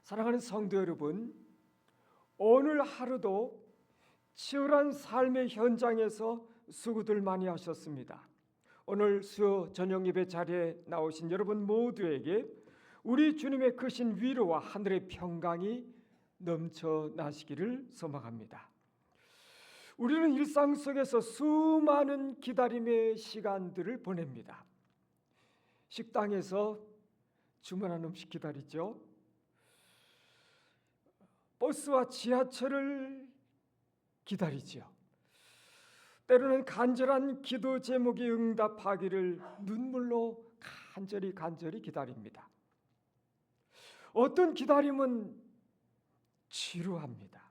사랑하는 성도 여러분, 오늘 하루도 치열한 삶의 현장에서 수고들 많이 하셨습니다. 오늘 수요 저녁 예배 자리에 나오신 여러분 모두에게 우리 주님의 크신 위로와 하늘의 평강이 넘쳐나시기를 소망합니다. 우리는 일상 속에서 수많은 기다림의 시간들을 보냅니다. 식당에서 주문한 음식 기다리죠. 버스와 지하철을 기다리지요. 때로는 간절한 기도 제목이 응답하기를 눈물로 간절히 기다립니다. 어떤 기다림은 지루합니다.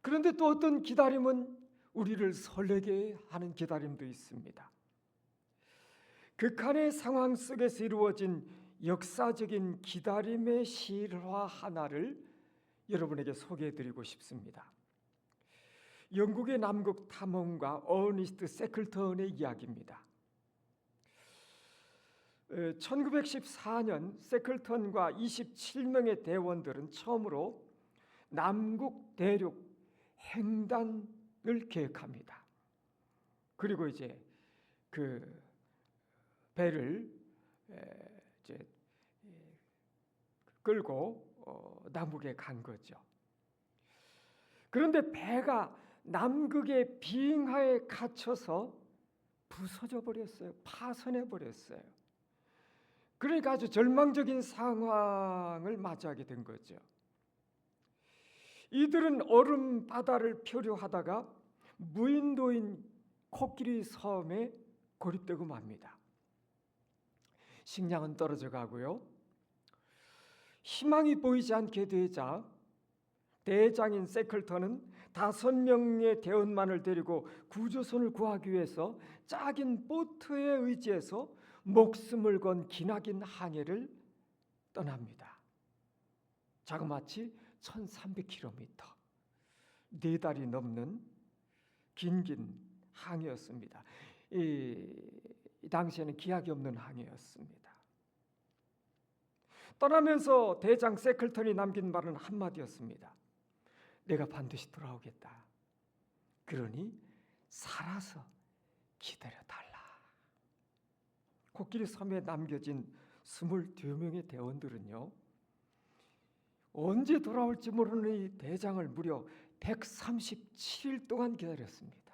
그런데 또 어떤 기다림은 우리를 설레게 하는 기다림도 있습니다. 극한의 상황 속에서 이루어진 역사적인 기다림의 실화 하나를 여러분에게 소개해드리고 싶습니다. 영국의 남극 탐험가 어니스트 세클턴의 이야기입니다. 1914년 세클턴과 27명의 대원들은 처음으로 남극 대륙 횡단을 계획합니다. 그리고 이제 그 배를 이제 끌고 남극에 간 거죠. 그런데 배가 남극의 빙하에 갇혀서 부서져 버렸어요. 파손해 버렸어요. 그러니까 아주 절망적인 상황을 맞이하게 된 거죠. 이들은 얼음 바다를 표류하다가 무인도인 코끼리 섬에 고립되고 맙니다. 식량은 떨어져 가고요. 희망이 보이지 않게 되자 대장인 세클턴은 5명의 대원만을 데리고 구조선을 구하기 위해서 작은 보트에 의지해서 목숨을 건 기나긴 항해를 떠납니다. 자그마치 1300km, 4달이 넘는 긴 항해였습니다. 이 당시에는 기약이 없는 항해였습니다. 떠나면서 대장 세클턴이 남긴 말은 한마디였습니다. 내가 반드시 돌아오겠다. 그러니 살아서 기다려달라. 코끼리 섬에 남겨진 22명의 대원들은요, 언제 돌아올지 모르는 이 대장을 무려 137일 동안 기다렸습니다.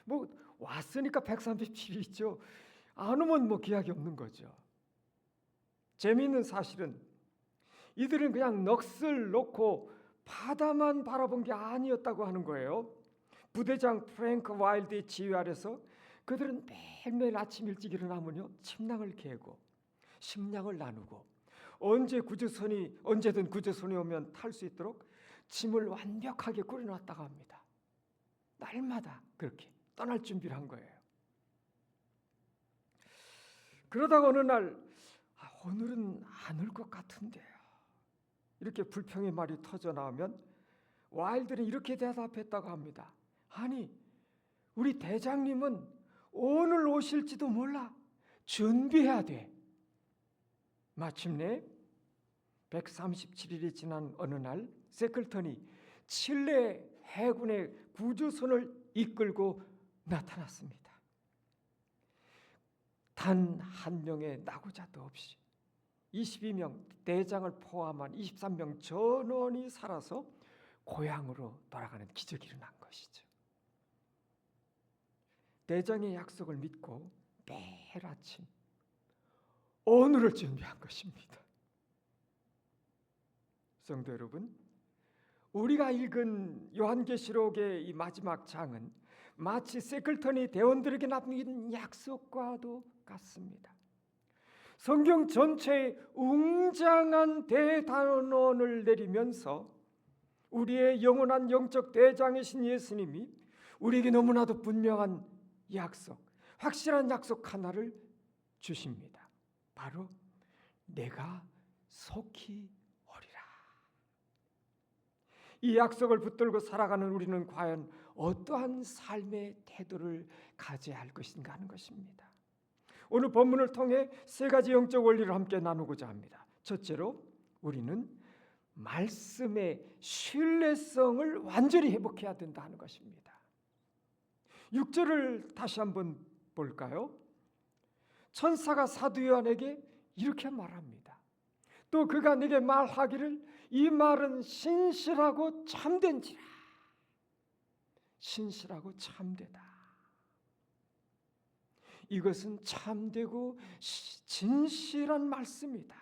뭐 왔으니까 137일이죠. 안 오면 뭐 기약이 없는 거죠. 재미있는 사실은 이들은 그냥 넋을 놓고 바다만 바라본 게 아니었다고 하는 거예요. 부대장 프랭크 와일드의 지휘 아래서 그들은 매일매일 아침 일찍 일어나면요, 침낭을 개고 식량을 나누고 언제든 구조선이 오면 탈 수 있도록 짐을 완벽하게 꾸려놨다고 합니다. 날마다 그렇게 떠날 준비를 한 거예요. 그러다가 어느 날 오늘은 안 올 것 같은데요, 이렇게 불평의 말이 터져 나오면 와일드는 이렇게 대답했다고 합니다. 아니, 우리 대장님은 오늘 오실지도 몰라. 준비해야 돼. 마침내 137일이 지난 어느 날 세클턴이 칠레 해군의 구조선을 이끌고 나타났습니다. 단 한 명의 낙오자도 없이 22명 대장을 포함한 23명 전원이 살아서 고향으로 돌아가는 기적이 일어난 것이죠. 대장의 약속을 믿고 매일 아침 오늘을 준비한 것입니다. 성도 여러분, 우리가 읽은 요한계시록의 이 마지막 장은 마치 세클턴이 대원들에게 남긴 약속과도 같습니다. 성경 전체에 웅장한 대단원을 내리면서 우리의 영원한 영적 대장이신 예수님이 우리에게 너무나도 분명한 약속, 확실한 약속 하나를 주십니다. 바로 내가 속히 오리라. 이 약속을 붙들고 살아가는 우리는 과연 어떠한 삶의 태도를 가져야 할 것인가 하는 것입니다. 오늘 본문을 통해 세 가지 영적 원리를 함께 나누고자 합니다. 첫째로, 우리는 말씀의 신뢰성을 완전히 회복해야 된다 하는 것입니다. 6절을 다시 한번 볼까요? 천사가 사도 요한에게 이렇게 말합니다. 또 그가 네게 말하기를 이 말은 신실하고 참된지라. 신실하고 참되다. 이것은 참되고 진실한 말씀이다.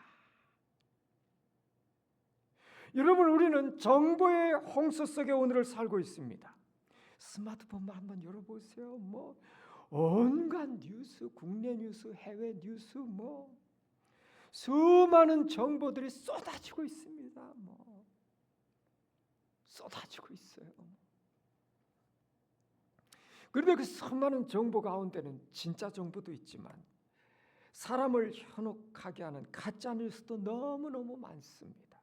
여러분, 우리는 정보의 홍수 속에 오늘을 살고 있습니다. 스마트폰만 한번 열어보세요. 온갖 뉴스, 국내 뉴스, 해외 뉴스, 수많은 정보들이 쏟아지고 있습니다. 쏟아지고 있어요. 그런데 그 수많은 정보 가운데는 진짜 정보도 있지만 사람을 현혹하게 하는 가짜 뉴스도 너무너무 많습니다.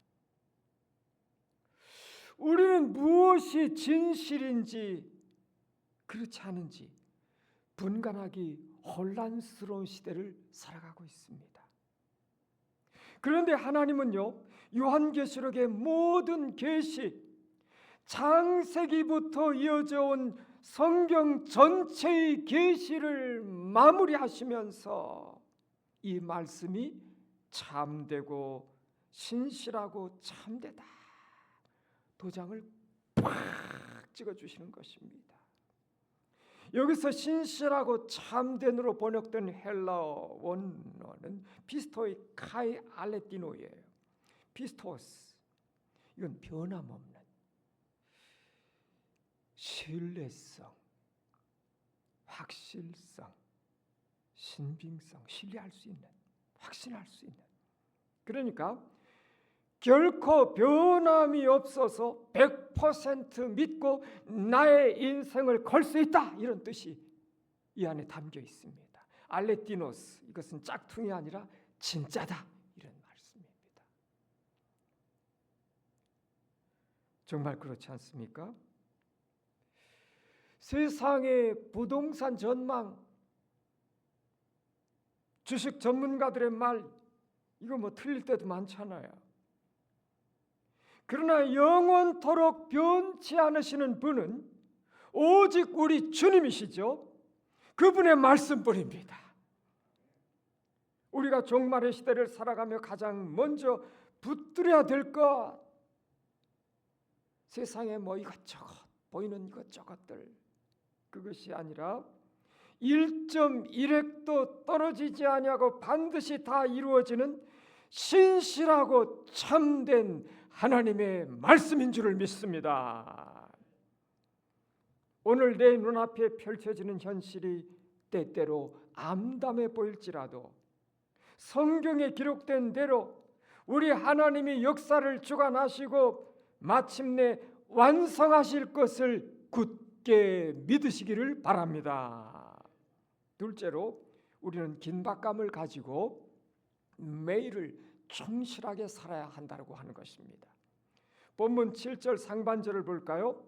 우리는 무엇이 진실인지 그렇지 않은지 분간하기 혼란스러운 시대를 살아가고 있습니다. 그런데 하나님은요, 요한계시록의 모든 계시, 창세기부터 이어져 온 성경 전체의 계시를 마무리하시면서 이 말씀이 참되고 신실하고 참되다 도장을 팍 찍어주시는 것입니다. 여기서 신실하고 참된으로 번역된 헬라어 원어는 피스토이 카이 알레티노예요. 피스토스, 이건 변함없는 신뢰성, 확실성, 신빙성, 신뢰할 수 있는, 확신할 수 있는. 그러니까 결코 변함이 없어서 100% 믿고 나의 인생을 걸 수 있다, 이런 뜻이 이 안에 담겨 있습니다. 알레티노스, 이것은 짝퉁이 아니라 진짜다, 이런 말씀입니다. 정말 그렇지 않습니까? 세상의 부동산 전망, 주식 전문가들의 말, 이거 틀릴 때도 많잖아요. 그러나 영원토록 변치 않으시는 분은 오직 우리 주님이시죠. 그분의 말씀뿐입니다. 우리가 종말의 시대를 살아가며 가장 먼저 붙들어야 될 것, 세상에 이것저것 보이는 이것저것들, 그것이 아니라 1.1획도 떨어지지 아니하고 반드시 다 이루어지는 신실하고 참된 하나님의 말씀인 줄을 믿습니다. 오늘 내 눈앞에 펼쳐지는 현실이 때때로 암담해 보일지라도 성경에 기록된 대로 우리 하나님이 역사를 주관하시고 마침내 완성하실 것을 굳게 믿으시기를 바랍니다. 둘째로, 우리는 긴박감을 가지고 매일을 충실하게 살아야 한다고 하는 것입니다. 본문 7절 상반절을 볼까요?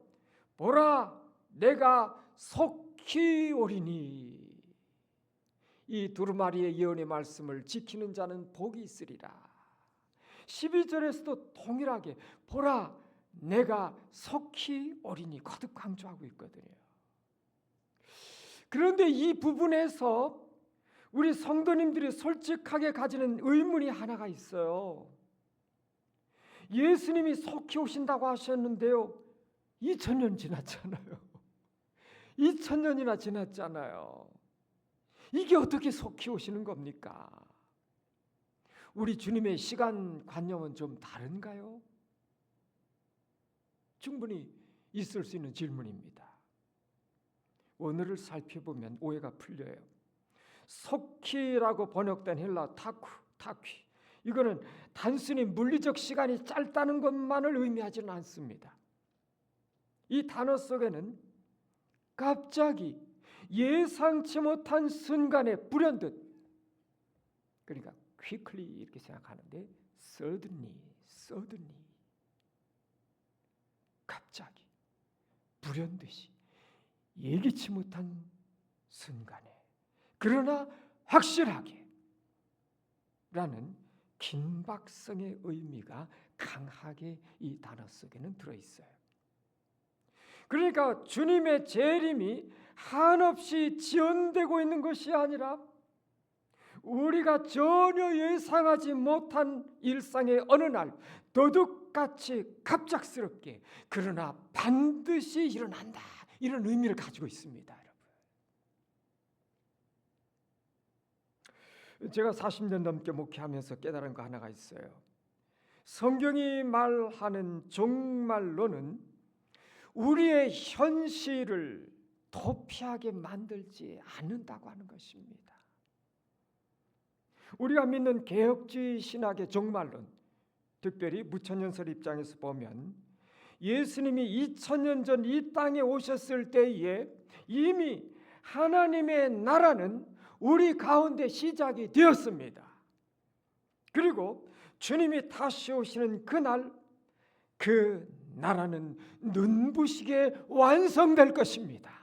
보라, 내가 속히 오리니. 이 두루마리의 예언의 말씀을 지키는 자는 복이 있으리라. 12절에서도 동일하게 보라, 내가 속히 오리니 거듭 강조하고 있거든요. 그런데 이 부분에서 우리 성도님들이 솔직하게 가지는 의문이 하나가 있어요. 예수님이 속히 오신다고 하셨는데요, 2000년 지났잖아요. 2000년이나 지났잖아요. 이게 어떻게 속히 오시는 겁니까? 우리 주님의 시간 관념은 좀 다른가요? 충분히 있을 수 있는 질문입니다. 오늘을 살펴보면 오해가 풀려요. 속히라고 번역된 헬라 타퀴, 이거는 단순히 물리적 시간이 짧다는 것만을 의미하지는 않습니다. 이 단어 속에는 갑자기 예상치 못한 순간에 불현듯, 그러니까 quickly 이렇게 생각하는데 suddenly 갑자기 불현듯이 예기치 못한 순간에 그러나 확실하게 라는 긴박성의 의미가 강하게 이 단어 속에는 들어있어요. 그러니까 주님의 재림이 한없이 지연되고 있는 것이 아니라 우리가 전혀 예상하지 못한 일상의 어느 날 도둑같이 갑작스럽게 그러나 반드시 일어난다, 이런 의미를 가지고 있습니다. 여러분, 제가 40년 넘게 목회하면서 깨달은 거 하나가 있어요. 성경이 말하는 종말론은 우리의 현실을 도피하게 만들지 않는다고 하는 것입니다. 우리가 믿는 개혁주의 신학의 종말론, 특별히 무천년설 입장에서 보면 예수님이 2000년 전 이 땅에 오셨을 때에 이미 하나님의 나라는 우리 가운데 시작이 되었습니다. 그리고 주님이 다시 오시는 그날 그 나라는 눈부시게 완성될 것입니다.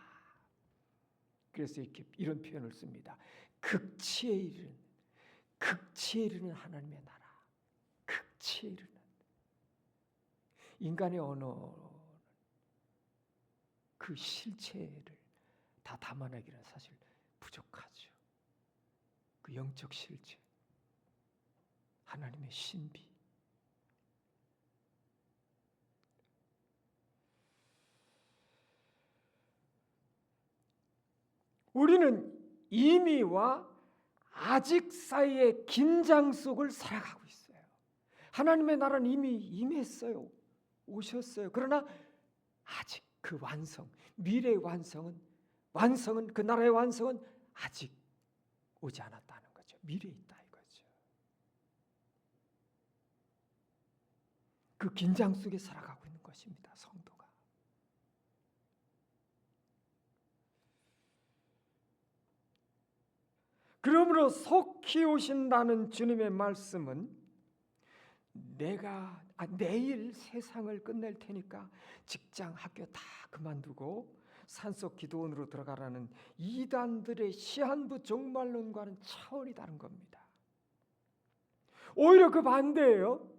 그래서 이렇게 이런 표현을 씁니다. 극치에 이르는 하나님의 나라. 극치에 이르는. 인간의 언어는 그 실체를 다 담아내기는 사실 부족하죠. 그 영적 실체, 하나님의 신비. 우리는 이미와 아직 사이의 긴장 속을 살아가고 있어요. 하나님의 나라는 이미 임했어요. 오셨어요. 그러나 아직 그 완성, 미래의 완성은 그 나라의 완성은 아직 오지 않았다는 거죠. 미래에 있다 이거죠. 그 긴장 속에 살아가고 있는 것입니다. 성도가. 그러므로 속히 오신다는 주님의 말씀은 내가 내일 세상을 끝낼 테니까 직장, 학교 다 그만두고 산속 기도원으로 들어가라는 이단들의 시한부 종말론과는 차원이 다른 겁니다. 오히려 그 반대예요.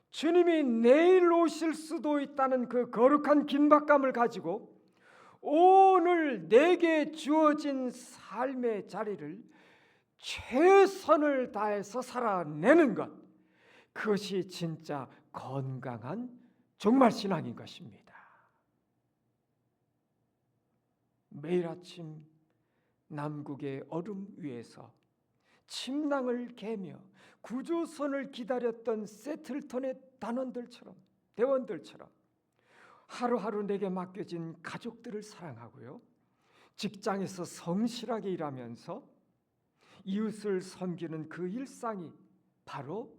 주님이 내일 오실 수도 있다는 그 거룩한 긴박감을 가지고 오늘 내게 주어진 삶의 자리를 최선을 다해서 살아내는 것, 그것이 진짜 건강한 종말신앙인 것입니다. 매일 아침 남국의 얼음 위에서 침낭을 개며 구조선을 기다렸던 세틀턴의 대원들처럼 하루하루 내게 맡겨진 가족들을 사랑하고요, 직장에서 성실하게 일하면서 이웃을 섬기는 그 일상이 바로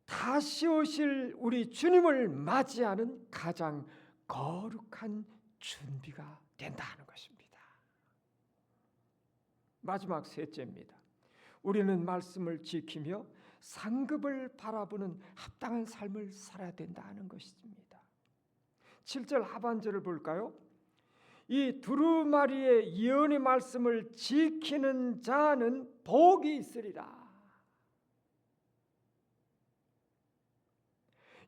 다시 오실 우리 주님을 맞이하는 가장 거룩한 준비가 된다 하는 것입니다. 마지막 셋째입니다. 우리는 말씀을 지키며 상급을 바라보는 합당한 삶을 살아야 된다 하는 것입니다. 7절 하반절을 볼까요? 이 두루마리의 예언의 말씀을 지키는 자는 복이 있으리라.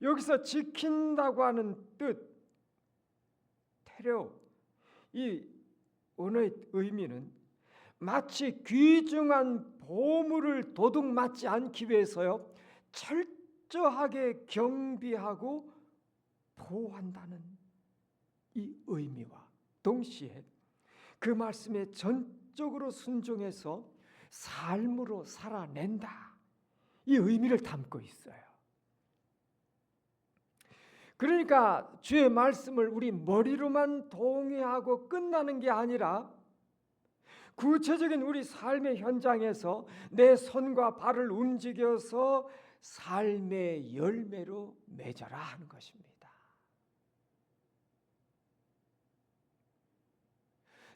여기서 지킨다고 하는 뜻, 테레오, 이 언어의 의미는 마치 귀중한 보물을 도둑맞지 않기 위해서요, 철저하게 경비하고 보호한다는 이 의미와 동시에 그 말씀에 전적으로 순종해서 삶으로 살아낸다, 이 의미를 담고 있어요. 그러니까 주의 말씀을 우리 머리로만 동의하고 끝나는 게 아니라 구체적인 우리 삶의 현장에서 내 손과 발을 움직여서 삶의 열매로 맺어라 하는 것입니다.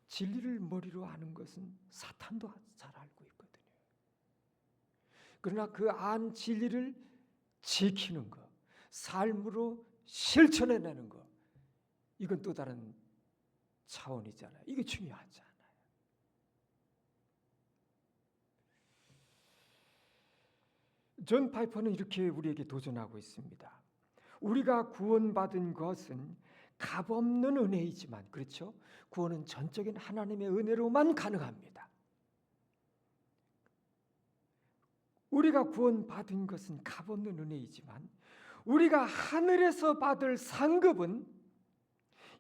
진리를 머리로 아는 것은 사탄도 잘 알고 있거든요. 그러나 그 안 진리를 지키는 것, 삶으로 실천해내는 것, 이건 또 다른 차원이잖아요. 이게 중요하잖아요. 존 파이퍼는 이렇게 우리에게 도전하고 있습니다. 우리가 구원받은 것은 값없는 은혜이지만, 그렇죠? 구원은 전적인 하나님의 은혜로만 가능합니다. 우리가 구원받은 것은 값없는 은혜이지만 우리가 하늘에서 받을 상급은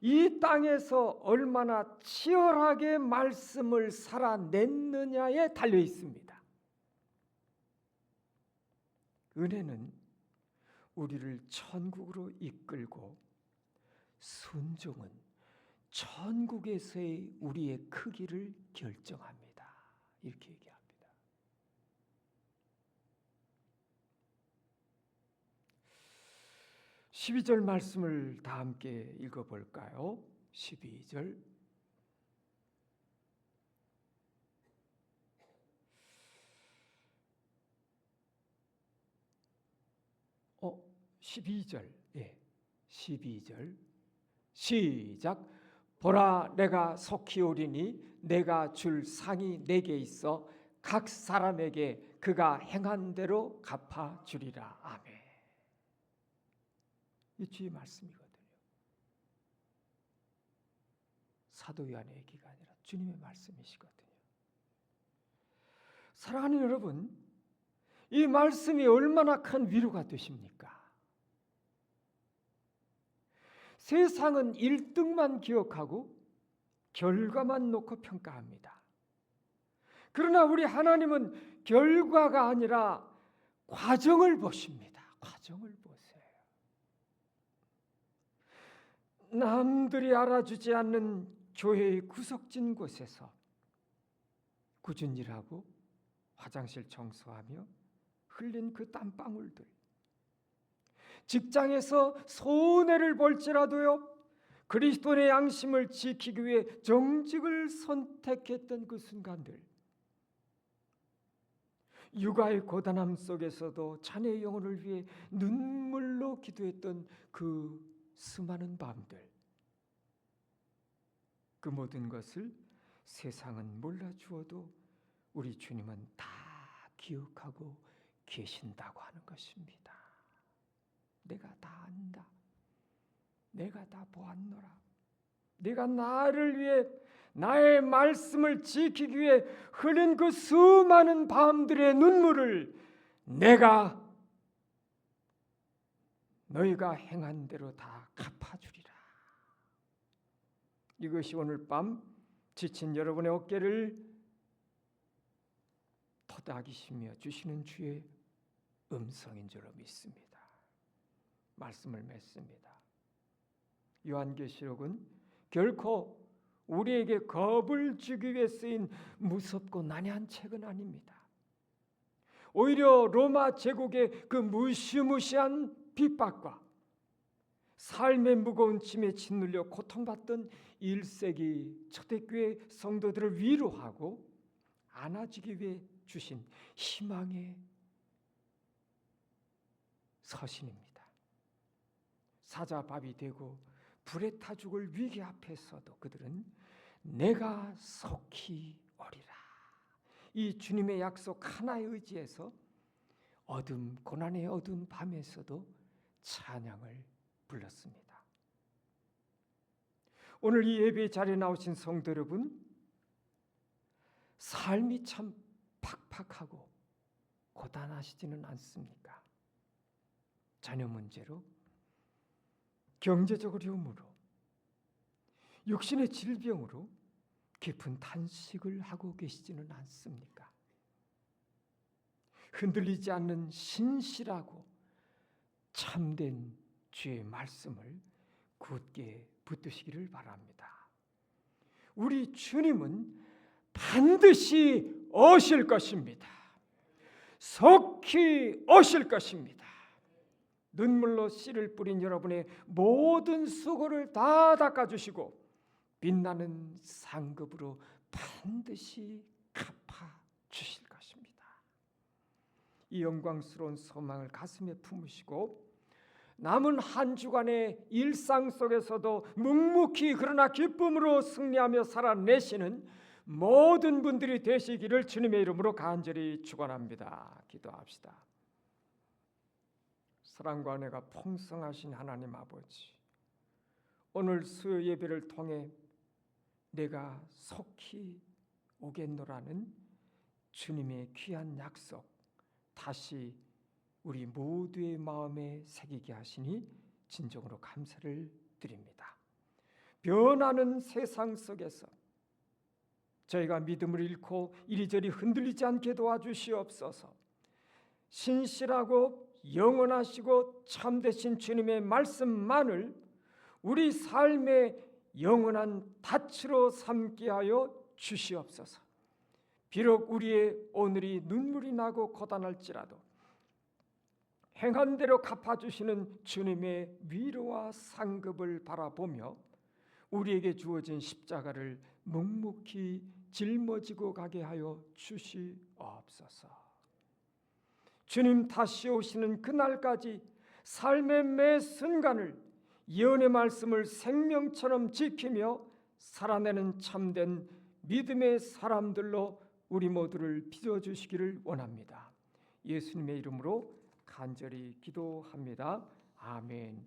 이 땅에서 얼마나 치열하게 말씀을 살아냈느냐에 달려 있습니다. 은혜는 우리를 천국으로 이끌고 순종은 천국에서의 우리의 크기를 결정합니다. 이렇게 얘기합니다. 12절 말씀을 다 함께 읽어볼까요? 12절. 12절. 예, 12절. 시작. 보라, 내가 속히 오리니 내가 줄 상이 내게 있어 각 사람에게 그가 행한 대로 갚아 주리라. 아멘. 이 주의 말씀이거든요. 사도 요한의 얘기가 아니라 주님의 말씀이시거든요. 사랑하는 여러분, 이 말씀이 얼마나 큰 위로가 되십니까? 세상은 1등만 기억하고 결과만 놓고 평가합니다. 그러나 우리 하나님은 결과가 아니라 과정을 보십니다. 과정을 보세요. 남들이 알아주지 않는 교회의 구석진 곳에서 꾸준히 일하고 화장실 청소하며 흘린 그 땀방울들, 직장에서 손해를 볼지라도요 그리스도의 양심을 지키기 위해 정직을 선택했던 그 순간들, 육아의 고단함 속에서도 자녀의 영혼을 위해 눈물로 기도했던 그 수많은 밤들, 그 모든 것을 세상은 몰라주어도 우리 주님은 다 기억하고 계신다고 하는 것입니다. 내가 다 안다. 내가 다 보았노라. 내가 나를 위해, 나의 말씀을 지키기 위해 흘린 그 수많은 밤들의 눈물을 내가 너희가 행한 대로 다 갚아주리라. 이것이 오늘 밤 지친 여러분의 어깨를 토닥이시며 주시는 주의 음성인 줄로 믿습니다. 말씀을 맺습니다. 요한계시록은 결코 우리에게 겁을 주기 위해 쓰인 무섭고 난해한 책은 아닙니다. 오히려 로마 제국의 그 무시무시한 핍박과 삶의 무거운 짐에 짓눌려 고통받던 1세기 초대교회 성도들을 위로하고 안아주기 위해 주신 희망의 서신입니다. 사자밥이 되고 불에 타 죽을 위기 앞에서도 그들은 내가 속히 오리라, 이 주님의 약속 하나에 의지해서 어둠, 고난의 어두운 밤에서도 찬양을 불렀습니다. 오늘 이 예배 자리에 나오신 성도 여러분, 삶이 참 팍팍하고 고단하시지는 않습니까? 자녀 문제로, 경제적 어려움으로, 육신의 질병으로 깊은 탄식을 하고 계시지는 않습니까? 흔들리지 않는 신실하고 참된 주의 말씀을 굳게 붙드시기를 바랍니다. 우리 주님은 반드시 오실 것입니다. 속히 오실 것입니다. 눈물로 씨를 뿌린 여러분의 모든 수고를 다 닦아주시고 빛나는 상급으로 반드시 갚아주실 것입니다. 이 영광스러운 소망을 가슴에 품으시고 남은 한 주간의 일상 속에서도 묵묵히 그러나 기쁨으로 승리하며 살아내시는 모든 분들이 되시기를 주님의 이름으로 간절히 축원합니다. 기도합시다. 사랑과 은혜가 풍성하신 하나님 아버지, 오늘 수요 예배를 통해 내가 속히 오겠노라는 주님의 귀한 약속 다시 우리 모두의 마음에 새기게 하시니 진정으로 감사를 드립니다. 변하는 세상 속에서 저희가 믿음을 잃고 이리저리 흔들리지 않게 도와주시옵소서. 신실하고 영원하시고 참되신 주님의 말씀만을 우리 삶의 영원한 닻으로 삼게 하여 주시옵소서. 비록 우리의 오늘이 눈물이 나고 고단할지라도 행한 대로 갚아주시는 주님의 위로와 상급을 바라보며 우리에게 주어진 십자가를 묵묵히 짊어지고 가게 하여 주시옵소서. 주님 다시 오시는 그날까지 삶의 매 순간을 예언의 말씀을 생명처럼 지키며 살아내는 참된 믿음의 사람들로 우리 모두를 빚어주시기를 원합니다. 예수님의 이름으로 간절히 기도합니다. 아멘.